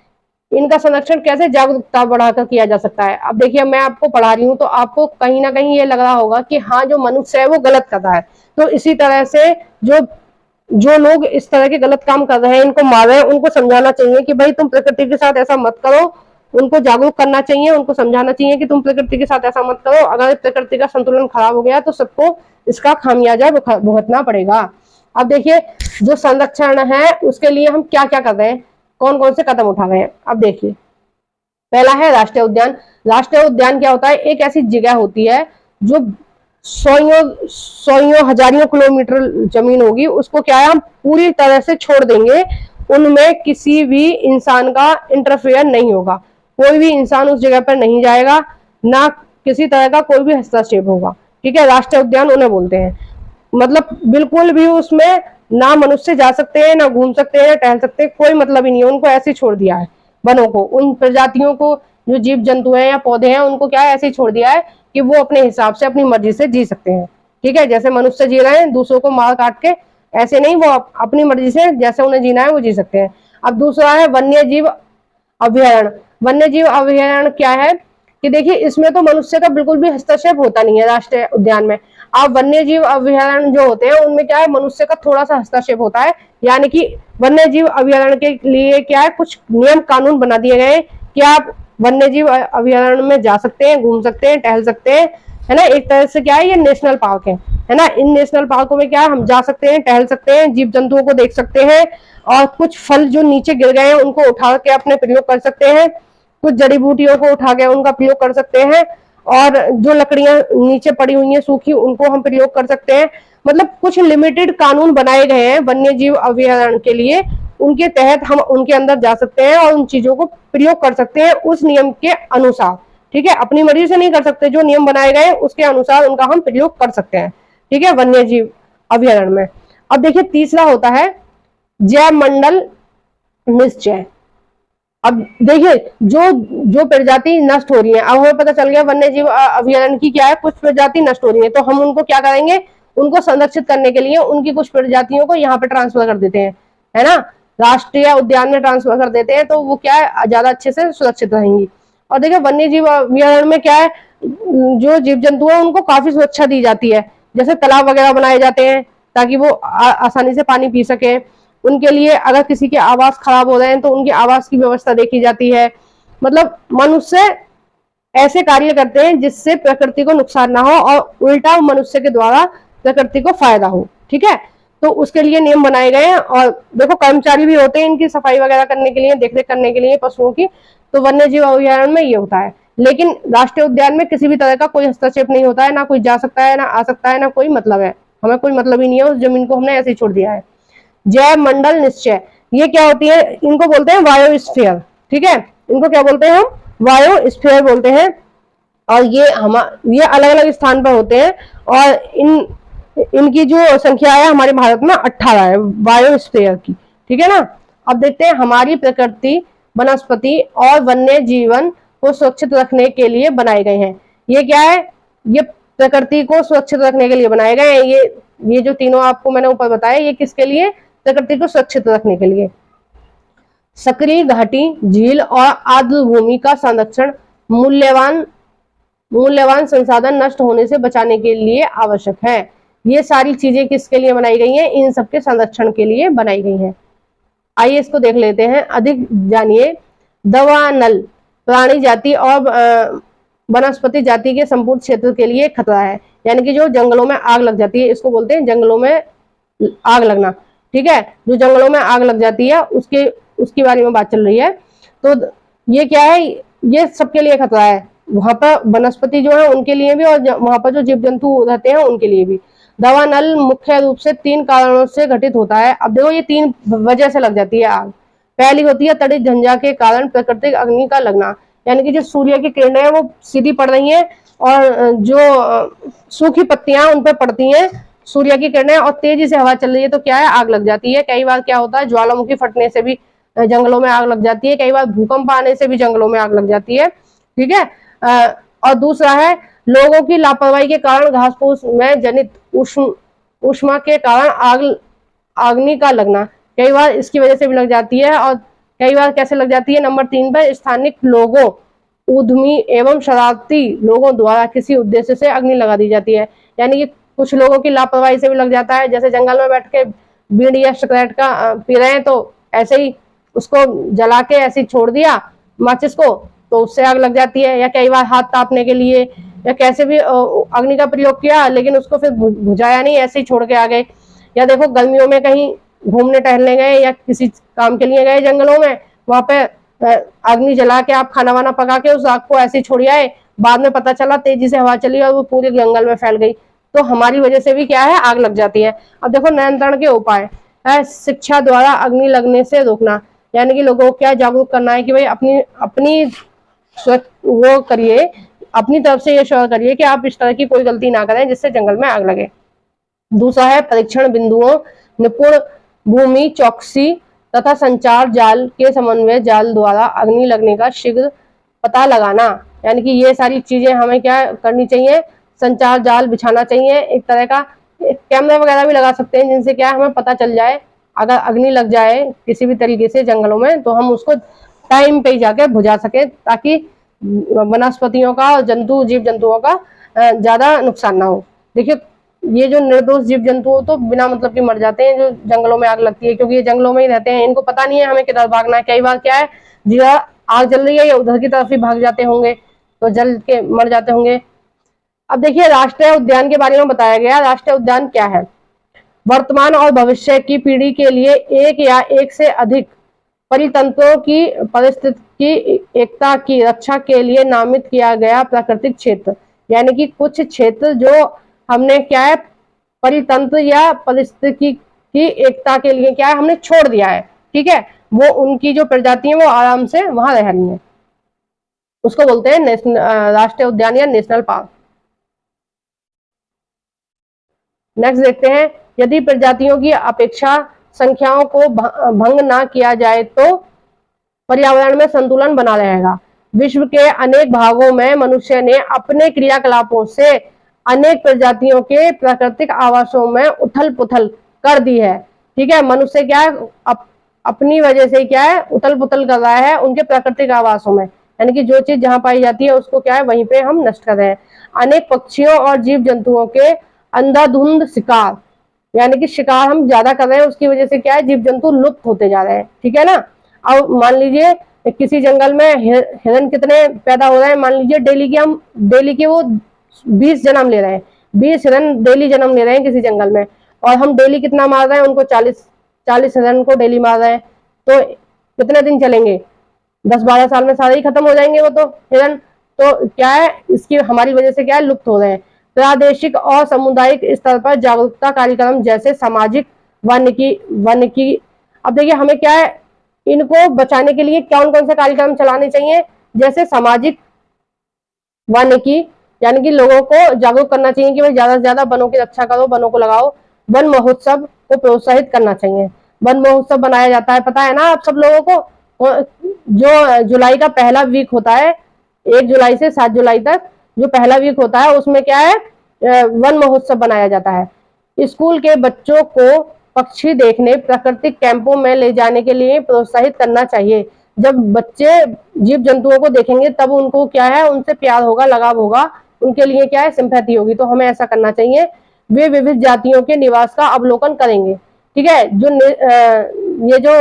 इनका संरक्षण कैसे जागरूकता बढ़ाकर किया जा सकता है। अब देखिए मैं आपको पढ़ा रही हूँ तो आपको कहीं ना कहीं ये लग रहा होगा कि हाँ जो मनुष्य है वो गलत कर रहा है। तो इसी तरह से जो लोग इस तरह के गलत काम कर रहे हैं, इनको मार रहे हैं, उनको समझाना चाहिए कि भाई तुम प्रकृति के साथ ऐसा मत करो। उनको जागरूक करना चाहिए, उनको समझाना चाहिए कि तुम प्रकृति के साथ ऐसा मत करो। अगर प्रकृति का संतुलन खराब हो गया तो सबको इसका खामियाजा भुगतना पड़ेगा। अब देखिए जो संरक्षण है उसके लिए हम क्या क्या कर रहे हैं, कौन कौन से कदम उठा रहे हैं। अब देखिए पहला है राष्ट्रीय उद्यान। राष्ट्रीय उद्यान क्या होता है, एक ऐसी जगह होती है जो सौयों हजारियों किलोमीटर जमीन होगी, उसको क्या है हम पूरी तरह से छोड़ देंगे, उनमें किसी भी इंसान का इंटरफेयर नहीं होगा, कोई भी इंसान उस जगह पर नहीं जाएगा, ना किसी तरह का कोई भी हस्तक्षेप होगा। ठीक है, राष्ट्रीय उद्यान उन्हें बोलते हैं। मतलब बिल्कुल भी उसमें ना मनुष्य जा सकते हैं, ना घूम सकते हैं, टहल सकते हैं, कोई मतलब ही नहीं है, उनको ऐसे ही छोड़ दिया है। वनों को, उन प्रजातियों को, जो जीव जंतु हैं या पौधे हैं, उनको क्या है, ऐसे ही छोड़ दिया है कि वो अपने हिसाब से अपनी मर्जी से जी सकते हैं। ठीक है, जैसे मनुष्य जी रहे हैं दूसरों को मार काट के, ऐसे नहीं, वो अपनी मर्जी से जैसे उन्हें जीना है वो जी सकते हैं। अब दूसरा है वन्य जीव अभ्यारण्य। वन्य जीव अभ्यारण्य क्या है कि देखिए, इसमें तो मनुष्य का बिल्कुल भी हस्तक्षेप होता नहीं है राष्ट्रीय उद्यान में। अब वन्य जीव अभ्यारण्य जो होते हैं उनमें क्या है, मनुष्य का थोड़ा सा हस्तक्षेप होता है। यानी कि वन्य जीव अभ्यारण्य के लिए क्या है, कुछ नियम कानून बना दिए गए कि आप वन्य जीव अभ्यारण्य में जा सकते हैं, घूम सकते हैं, टहल सकते हैं, है ना। एक तरह से क्या है, ये नेशनल पार्क है ना। इन नेशनल पार्कों में क्या है, हम जा सकते हैं, टहल सकते हैं, जीव जंतुओं को देख सकते हैं, और कुछ फल जो नीचे गिर गए हैं उनको उठा के अपने प्रयोग कर सकते हैं, कुछ जड़ी बूटियों को उठा के उनका प्रयोग कर सकते हैं, और जो लकड़ियां नीचे पड़ी हुई हैं सूखी, उनको हम प्रयोग कर सकते हैं। मतलब कुछ लिमिटेड कानून बनाए गए हैं वन्य जीव अभ्यारण्य के लिए, उनके तहत हम उनके अंदर जा सकते हैं और उन चीजों को प्रयोग कर सकते हैं उस नियम के अनुसार। ठीक है, अपनी मर्जी से नहीं कर सकते, जो नियम बनाए गए उसके अनुसार उनका हम प्रयोग कर सकते हैं। ठीक है, वन्य जीव अभ्यारण्य में। अब देखिए तीसरा होता है जैव मंडल निश्चय। अब देखिए, जो जो प्रजाति नष्ट हो रही है, अब हमें पता चल गया वन्य जीव अभ्यारण्य की क्या है, कुछ प्रजाति नष्ट हो रही है, तो हम उनको क्या करेंगे, उनको संरक्षित करने के लिए उनकी कुछ प्रजातियों को यहाँ पे ट्रांसफर कर देते हैं, है ना, राष्ट्रीय उद्यान में ट्रांसफर कर देते हैं, तो वो क्या है, ज्यादा अच्छे से सुरक्षित रहेंगी। और देखिए वन्य जीव अभ्यारण्य में क्या है, जो जीव जंतु है उनको काफी सुरक्षा दी जाती है, जैसे तालाब वगैरह बनाए जाते हैं ताकि वो आसानी से पानी पी सके। उनके लिए अगर किसी के आवास खराब हो रहे हैं तो उनके आवास की व्यवस्था देखी जाती है। मतलब मनुष्य ऐसे कार्य करते हैं जिससे प्रकृति को नुकसान ना हो और उल्टा मनुष्य के द्वारा प्रकृति को फायदा हो। ठीक है, तो उसके लिए नियम बनाए गए हैं। और देखो कर्मचारी भी होते हैं इनकी सफाई वगैरह करने के लिए, देखरेख करने के लिए पशुओं की। तो वन्य जीव अभ्यारण्य में ये होता है। लेकिन राष्ट्रीय उद्यान में किसी भी तरह का कोई हस्तक्षेप नहीं होता है, ना कोई जा सकता है, ना आ सकता है, ना कोई मतलब है, हमें कोई मतलब ही नहीं है, उस जमीन को हमने ऐसे ही छोड़ दिया है। जैव मंडल निश्चय, ये क्या होती है, इनको बोलते हैं बायोस्फीयर। ठीक है, इनको क्या बोलते हैं हम, बायोस्फीयर बोलते हैं। और ये ये अलग अलग स्थान पर होते हैं, और इनकी जो संख्या है हमारे भारत में 18 है बायोस्फीयर की। ठीक है ना। अब देखते हैं, हमारी प्रकृति वनस्पति और वन्य जीवन को सुरक्षित रखने के लिए बनाए गए हैं। ये क्या है, ये प्रकृति को सुरक्षित रखने के लिए बनाए गए हैं। ये जो तीनों आपको मैंने ऊपर बताया, ये किसके लिए, प्रकृति को सुरक्षित रखने के लिए। सक्रिय घाटी, झील और आर्द्र भूमि का संरक्षण मूल्यवान संसाधन नष्ट होने से बचाने के लिए आवश्यक है। ये सारी चीजें किसके लिए बनाई गई हैं, इन सबके संरक्षण के लिए बनाई गई हैं। आइए इसको देख लेते हैं, अधिक जानिए। दावानल प्राणी जाति और वनस्पति जाति के संपूर्ण क्षेत्र के लिए खतरा है। यानी कि जो जंगलों में आग लग जाती है, इसको बोलते हैं जंगलों में आग लगना। ठीक है, जो जंगलों में आग लग जाती है उसके बारे में बात चल रही है। तो ये क्या है, ये सबके लिए खतरा है, वहां पर वनस्पति जो है उनके लिए भी, और वहां पर जो जीव जंतु रहते हैं उनके लिए भी। दावानल मुख्य रूप से 3 कारणों से घटित होता है। अब देखो, ये 3 वजह से लग जाती है आग। पहली होती है तड़ित झंझा के कारण प्राकृतिक अग्नि का लगना, यानी कि जो सूर्य की किरणें हैं वो सीधी पड़ रही हैं, और जो सूखी पत्तियां उन पर पड़ती हैं सूर्य की किरणें, और तेजी से हवा चल रही है तो क्या है, आग लग जाती है। कई बार क्या होता है, ज्वालामुखी फटने से भी जंगलों में आग लग जाती है। कई बार भूकंप आने से भी जंगलों में आग लग जाती है। ठीक है, और दूसरा है लोगों की लापरवाही के कारण घास फूस में जनित ऊष्मा के कारण अग्नि का लगना, कई बार इसकी वजह से भी लग जाती है। और कई बार कैसे लग जाती है, नंबर 3 पर स्थानिक लोगों, उद्यमी एवं शरारती लोगों द्वारा किसी उद्देश्य से अग्नि लगा दी जाती है। यानी कि कुछ लोगों की लापरवाही से भी लग जाता है, जैसे जंगल में बैठ के बीड़ी या सिगरेट का पी रहे हैं, तो ऐसे ही उसको जला के ऐसे ही छोड़ दिया माचिस को, तो उससे आग लग जाती है। या कई बार हाथ तापने के लिए या कैसे भी अग्नि का प्रयोग किया, लेकिन उसको फिर बुझाया नहीं, ऐसे ही छोड़ के आ गए। या देखो, गर्मियों में कहीं घूमने टहलने गए या किसी काम के लिए गए जंगलों में, वहां पे अग्नि जला के आप खाना वाना पका के उस आग को ऐसे ही छोड़ आए, बाद में पता चला तेजी से हवा चली और वो पूरे जंगल में फैल गई, तो हमारी वजह से भी क्या है, आग लग जाती है। अब देखो, नियंत्रण के उपाय है, शिक्षा द्वारा अग्नि लगने से रोकना, यानी कि लोगों को क्या जागरूक करना है कि भाई अपनी वो करिए, अपनी तरफ से ये श्योर करिए कि आप इस तरह की कोई गलती ना करें जिससे जंगल में आग लगे। दूसरा है परीक्षण बिंदुओं, निपुण भूमि चौकसी तथा संचार जाल के समन्वय जाल द्वारा अग्नि लगने का शीघ्र पता लगाना। यानी कि ये सारी चीजें हमें क्या करनी चाहिए, संचार जाल बिछाना चाहिए, एक तरह का कैमरा वगैरह भी लगा सकते हैं जिनसे क्या हमें पता चल जाए अगर अग्नि लग जाए किसी भी तरीके से जंगलों में तो हम उसको टाइम पे जाके बुझा सके, ताकि वनस्पतियों का और जीव जंतुओं का ज्यादा नुकसान ना हो। देखिए ये जो निर्दोष जीव जंतु तो बिना मतलब के मर जाते हैं जो जंगलों में आग लगती है, क्योंकि ये जंगलों में ही रहते हैं, इनको पता नहीं है हमें किधर भागना है। कई बार क्या है जिधर आग जल रही है या उधर की तरफ ही भाग जाते होंगे तो जल के मर जाते होंगे। अब देखिए राष्ट्रीय उद्यान के बारे में बताया गया। राष्ट्रीय उद्यान क्या है? वर्तमान और भविष्य की पीढ़ी के लिए एक या एक से अधिक परितंत्रों की पारिस्थितिकी एकता की रक्षा के लिए नामित किया गया प्राकृतिक क्षेत्र। यानी कि कुछ क्षेत्र जो हमने क्या है परितंत्र या पारिस्थितिकी की एकता के लिए क्या है हमने छोड़ दिया है, ठीक है, वो उनकी जो प्रजाति है वो आराम से वहां रह रही है, उसको बोलते हैं राष्ट्रीय उद्यान या नेशनल पार्क। नेक्स्ट देखते हैं, यदि प्रजातियों की अपेक्षा संख्याओं को भंग ना किया जाए तो पर्यावरण में संतुलन बना रहेगा। विश्व के अनेक भागों में मनुष्य ने अपने क्रियाकलापों से अनेक प्रजातियों के प्राकृतिक आवासों में उथल पुथल कर दी है, ठीक है। मनुष्य क्या है अपनी वजह से क्या है उथल पुथल कर रहा है उनके प्राकृतिक आवासों में, यानी कि जो चीज जहां पाई जाती है उसको क्या है वहीं पे हम नष्ट कर रहे हैं। अनेक पक्षियों और जीव जंतुओं के अंधाधुंध शिकार, यानी कि शिकार हम ज्यादा कर रहे हैं, उसकी वजह से क्या है जीव जंतु लुप्त होते जा रहे हैं, ठीक है ना। अब मान लीजिए किसी जंगल में हिरन कितने पैदा हो रहे हैं, मान लीजिए डेली के वो 20 जन्म ले रहे हैं, 20 हिरन डेली जन्म ले रहे हैं किसी जंगल में, और हम डेली कितना मार रहे हैं उनको 40 हिरन को डेली मार रहे हैं, तो कितने दिन चलेंगे? 10-12 साल में सारे ही खत्म हो जाएंगे वो तो हिरन। तो क्या है इसकी हमारी वजह से क्या है लुप्त हो रहे हैं। प्रादेशिक और सामुदायिक स्तर पर जागरूकता कार्यक्रम जैसे सामाजिक वानिकी। अब देखिए हमें क्या है इनको बचाने के लिए कौन कौन से कार्यक्रम चलाने चाहिए, जैसे सामाजिक वानिकी, यानी कि लोगों को जागरूक करना चाहिए कि भाई ज्यादा से ज्यादा वनों की रक्षा करो, वनों को लगाओ। वन महोत्सव को प्रोत्साहित करना चाहिए। वन महोत्सव बनाया जाता है, पता है ना आप सब लोगों को, जो जुलाई का पहला वीक होता है 1 जुलाई से 7 जुलाई तक जो पहला वीक होता है उसमें क्या है वन महोत्सव बनाया जाता है। स्कूल के बच्चों को पक्षी देखने प्राकृतिक कैंपों में ले जाने के लिए प्रोत्साहित करना चाहिए। जब बच्चे जीव जंतुओं को देखेंगे तब उनको क्या है उनसे प्यार होगा, लगाव होगा, उनके लिए क्या है सिंपैथी होगी, तो हमें ऐसा करना चाहिए। वे विविध जातियों के निवास का अवलोकन करेंगे, ठीक है। ये जो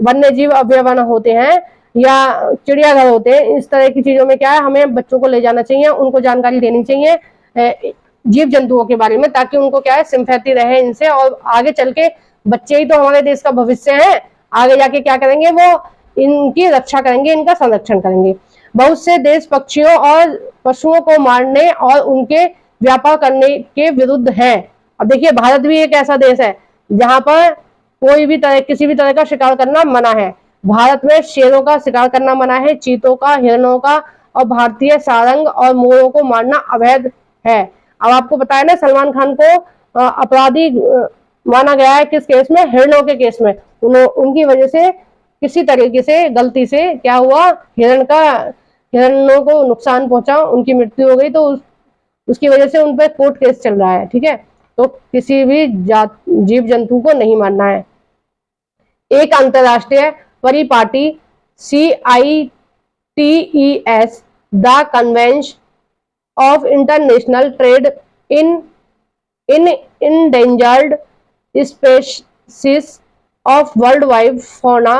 वन्य जीव अभयारण्य होते हैं या चिड़ियाघर होते हैं, इस तरह की चीजों में क्या है हमें बच्चों को ले जाना चाहिए, उनको जानकारी देनी चाहिए जीव जंतुओं के बारे में, ताकि उनको क्या है सिंपैथी रहे इनसे, और आगे चल के बच्चे ही तो हमारे देश का भविष्य है, आगे जाके क्या करेंगे वो इनकी रक्षा करेंगे, इनका संरक्षण करेंगे। बहुत से देश पक्षियों और पशुओं को मारने और उनके व्यापार करने के विरुद्ध हैं। अब देखिए भारत भी एक ऐसा देश है जहां पर कोई भी किसी भी तरह का शिकार करना मना है। भारत में शेरों का शिकार करना मना है, चीतों का, हिरणों का, और भारतीय सारंग और मोरों को मारना अवैध है। अब आपको पता है ना सलमान खान को अपराधी माना गया है किस केस में? हिरणों के केस में। उनकी वजह से किसी तरीके से गलती से क्या हुआ हिरणों को नुकसान पहुंचा, उनकी मृत्यु हो गई, तो उसकी वजह से उन पर कोर्ट केस चल रहा है, ठीक है। तो किसी भी जीव जंतु को नहीं मारना है। एक अंतरराष्ट्रीय परिपाटी CITES the convention of international trade in endangered species of world wide fauna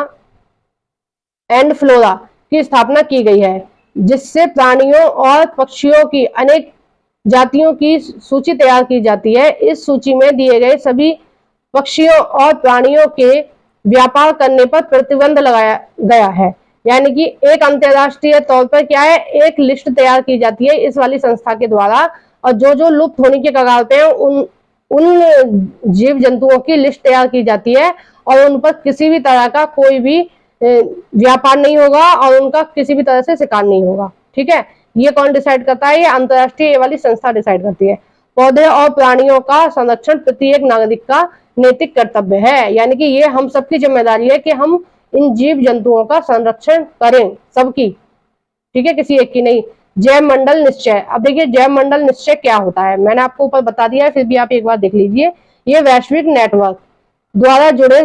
and flora की स्थापना की गई है, जिससे प्राणियों और पक्षियों की अनेक जातियों की सूची तैयार की जाती है। इस सूची में दिए गए सभी पक्षियों और प्राणियों के व्यापार करने पर प्रतिबंध लगाया गया है। यानी कि एक अंतरराष्ट्रीय तौर पर क्या है एक लिस्ट तैयार की जाती है इस वाली संस्था के द्वारा, और जो लुप्त होने के कगार पे हैं उन जीव जंतुओं की लिस्ट तैयार की जाती है, और उन पर किसी भी तरह का कोई भी व्यापार नहीं होगा और उनका किसी भी तरह से शिकार नहीं होगा, ठीक है। ये कौन डिसाइड करता है? ये अंतरराष्ट्रीय ये वाली संस्था डिसाइड करती है। पौधे और प्राणियों का संरक्षण प्रत्येक नागरिक का नैतिक कर्तव्य है, यानी कि ये हम सबकी जिम्मेदारी है कि हम इन जीव जंतुओं का संरक्षण करें, सबकी, ठीक है, किसी एक की नहीं। जैव मंडल निश्चय, अब देखिए जैव मंडल निश्चय क्या होता है, मैंने आपको ऊपर बता दिया है, फिर भी आप एक बार देख लीजिए। ये वैश्विक नेटवर्क द्वारा जुड़े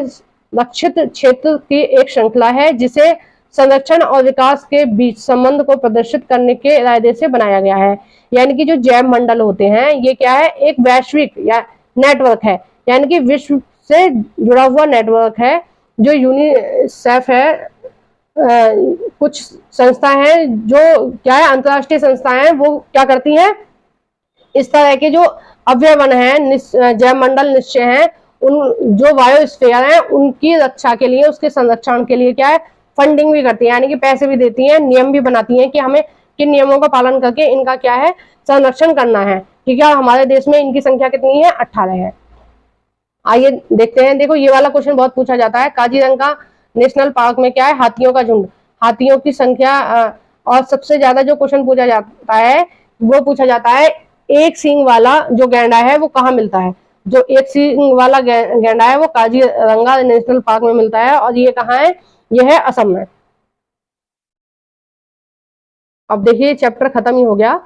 लक्षित क्षेत्र की एक श्रृंखला है जिसे संरक्षण और विकास के बीच संबंध को प्रदर्शित करने के इरादे से बनाया गया है। यानी कि जो जैव मंडल होते हैं ये क्या है? एक वैश्विक या नेटवर्क है, यानी कि विश्व से जुड़ा हुआ नेटवर्क है। जो यूनिसेफ है, कुछ संस्था है जो क्या है, अंतरराष्ट्रीय संस्थाएं हैं, वो क्या करती हैं, इस तरह के जो अवयवन है, जैव मंडल निश्चय है, उन जो बायोस्फीयर है उनकी रक्षा के लिए, उसके संरक्षण के लिए क्या है, फंडिंग भी करती है, यानी कि पैसे भी देती हैं, नियम भी बनाती हैं कि हमें किन नियमों का पालन करके इनका क्या है, संरक्षण करना है। ठीक है, हमारे देश में इनकी संख्या कितनी है? 18 है। आइए देखते हैं। देखो ये वाला क्वेश्चन बहुत पूछा जाता है, काजीरंगा नेशनल पार्क में क्या है? हाथियों का झुंड, हाथियों की संख्या, और सबसे ज्यादा जो क्वेश्चन पूछा जाता है वो पूछा जाता है एक सींग वाला जो गैंडा है वो कहाँ मिलता है? जो एक सींग वाला गैंडा है वो काजीरंगा नेशनल पार्क में मिलता है, और ये कहाँ है? यह है असम में। अब देखिए चैप्टर खत्म ही हो गया,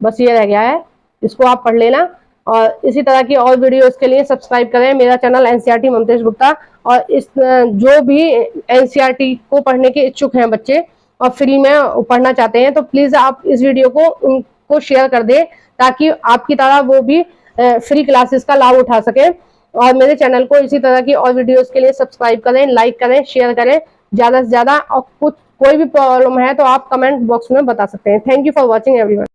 बस ये रह गया है, इसको आप पढ़ लेना। और इसी तरह की और वीडियोस के लिए सब्सक्राइब करें मेरा चैनल एनसीईआरटी ममतेश गुप्ता। और इस जो भी एनसीईआरटी को पढ़ने के इच्छुक हैं बच्चे और फ्री में पढ़ना चाहते हैं तो प्लीज आप इस वीडियो को उनको शेयर कर दें ताकि आपकी तरह वो भी फ्री क्लासेस का लाभ उठा सके। और मेरे चैनल को इसी तरह की और वीडियोस के लिए सब्सक्राइब करें, लाइक करें, शेयर करें ज्यादा से ज्यादा। और कोई भी प्रॉब्लम है तो आप कमेंट बॉक्स में बता सकते हैं। Thank you for watching everyone.